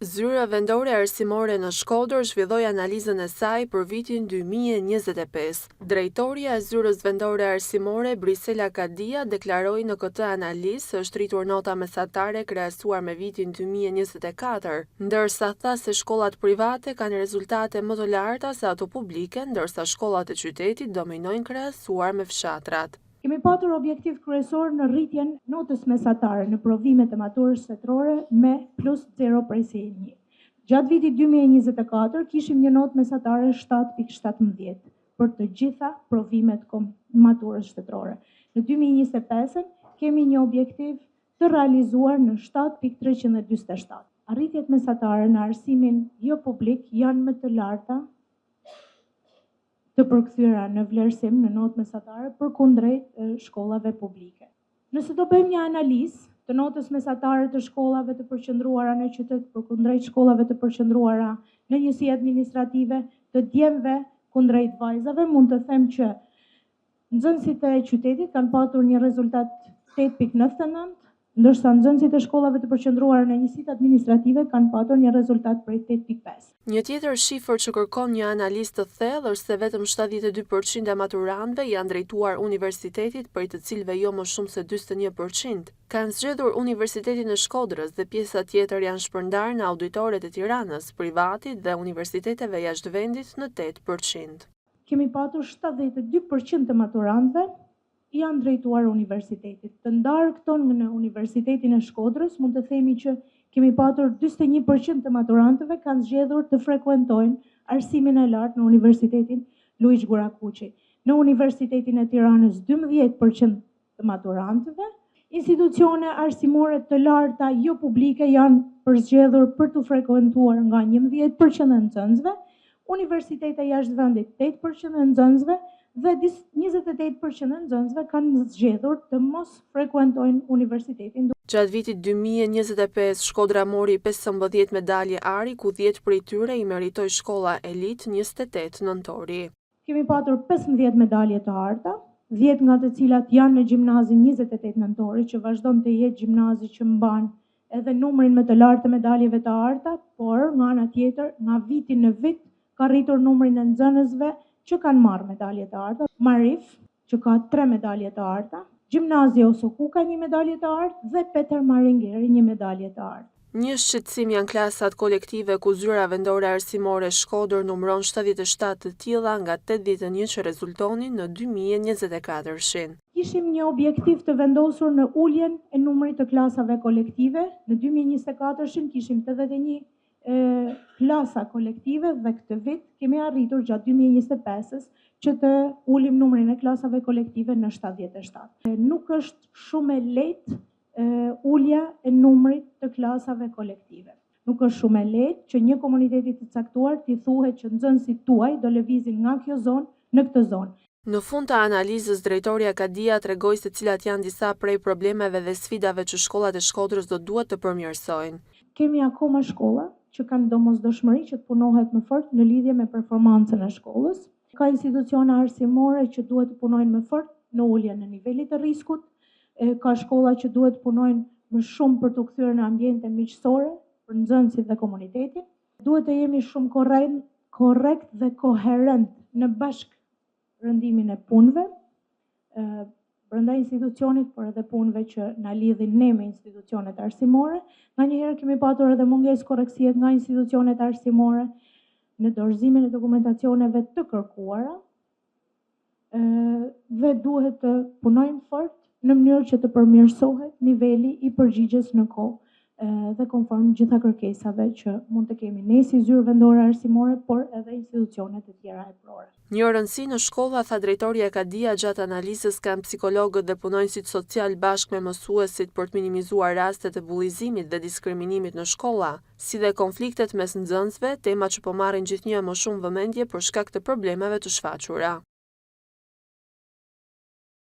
Zyra vendore arsimore në Shkodër zhvilloi analizën e saj për vitin 2025. Drejtoria e Zyrës vendore arsimore Brisela Kadia deklaroi në këtë analizë se është rritur nota mesatare krahasuar me vitin 2024, ndërsa tha se shkollat private kanë rezultate më të larta se ato publike, ndërsa shkollat e qytetit dominojnë krahasuar me fshatrat. Kemi patur objektiv kryesor në rritjen notës mesatare në provimet e maturës shtetërore me plus 0,1. Gjatë vitit 2024 kishim një notë mesatare 7,17 për të gjitha provimet maturës shtetërore. Në 2025 kemi një objektiv të realizuar në 7,347. Arritjet mesatare në arsimin jo publik janë më të larta të përkthyera në vlerësim në notë mesatare përkundrejt shkollave publike. Nëse do bëjmë një analizë të notës mesatare të shkollave të përqendruara në qytet përkundrejt shkollave të përqendruara në njësi administrative, të djemve kundrejt vajzave, mund të them që nxënësit e qytetit kanë patur një rezultat 8,99, ndërsa nxënësit e shkollave të përqendruara në njësitë administrative kanë patur një rezultat prej 8,5. Një tjetër shifër që kërkon një analizë të thellë është se vetëm 72% e maturantëve janë drejtuar universitetit, prej të cilëve jo më shumë se 41% kanë zgjedhur Universitetin e Shkodrës dhe pjesa tjetër janë shpërndarë në auditoret e Tiranës, privatit dhe universiteteve jashtë vendit në 8%. Kemi patur 72% të maturantëve janë drejtuar universitetit. Të ndarë këto në Universitetin e Shkodrës, mund të themi që kemi patur 41% të maturantëve kanë zgjedhur të frekuentojnë arsimin e lartë në Universitetin Luiç Gurakuqi. Në Universitetin e Tiranës 12% të maturantëve, institucione arsimore të larta jo publike janë përzgjedhur për të frekuentuar nga 11% e nxënësve, universitete jashtë vendit 8% e nxënësve dhe 28% e nxënësve kanë zgjedhur të mos frekuentojnë universitetin. Gjatë vitit 2025, Shkodra mori 15 medalje ari, ku 10 prej tyre i meritoi shkolla Elit 28 nëntori. Kemi patur 15 medalje të arta, 10 nga të cilat janë në gjimnazin 28 nëntori, që vazhdon të jetë gjimnazi që mban edhe numrin më të lartë të medaljeve të arta, por nga ana tjetër, nga viti në vit, ka rritur numrin e nxënësve që kanë marrë medalje të arta. Marif, që ka 3 medalje të arta, Gjimnazi Osoku ka 1 medalje të artë dhe Peter Maringeri 1 medalje të artë. Një shqetësim janë klasat kolektive ku Zyra vendore arsimore Shkodër numëron 77 të tilla nga 81 që rezultonin në 2024. Kishim një objektiv të vendosur në uljen e numrit të klasave kolektive. Në 2024 kishim 81 klasa kolektive dhe këtë vit kemi arritur gjatë 2025-s që të ulim numrin e klasave kolektive në 77. Nuk është shumë e lehtë ulja e numrit të klasave kolektive. Nuk është shumë e lehtë që një komuniteti të caktuar t'i thuhet që nxënësit tuaj do lëvizin nga kjo zonë në këtë zonë. Në fund të analizës, drejtoria Kadia tregoi se cilat janë disa prej problemeve dhe sfidave që shkollat e Shkodrës do duhet të përmirësojnë. Kemi akoma shkolla që kanë domosdoshmëri që të punohet më fort në lidhje me performancën e shkollës. Ka institucione arsimore që duhet të punojnë më fort në uljen e nivelit të riskut. Ka shkolla që duhet të punojnë më shumë për të kthyer në ambiente miqësore për nxënësit dhe komunitetin. Duhet të jemi shumë korrekt dhe koherent në bashkërëndimin e punëve brenda institucionit, por edhe punëve që na lidhin ne me institucionet arsimore. Nganjëherë kemi patur edhe mungesë korrektësie nga institucionet arsimore në dorëzimin e dokumentacioneve të kërkuara dhe duhet të punojmë fort në mënyrë që të përmirësohet niveli i përgjigjes në kohë dhe konform gjitha kërkesave që mund të kemi ne si Zyrë vendore arsimore, por edhe institucionet e tjera heprore. Një rëndësi në shkolla, tha drejtoria Kadia, gjatë analizës kanë psikologët dhe punonjësit social bashkë me mësuesit për të minimizuar rastet e bullizimit dhe diskriminimit në shkolla, si dhe konfliktet mes nxënësve, tema që po marrin gjithnjë më shumë vëmendje për shkak të problemeve të shfaqura.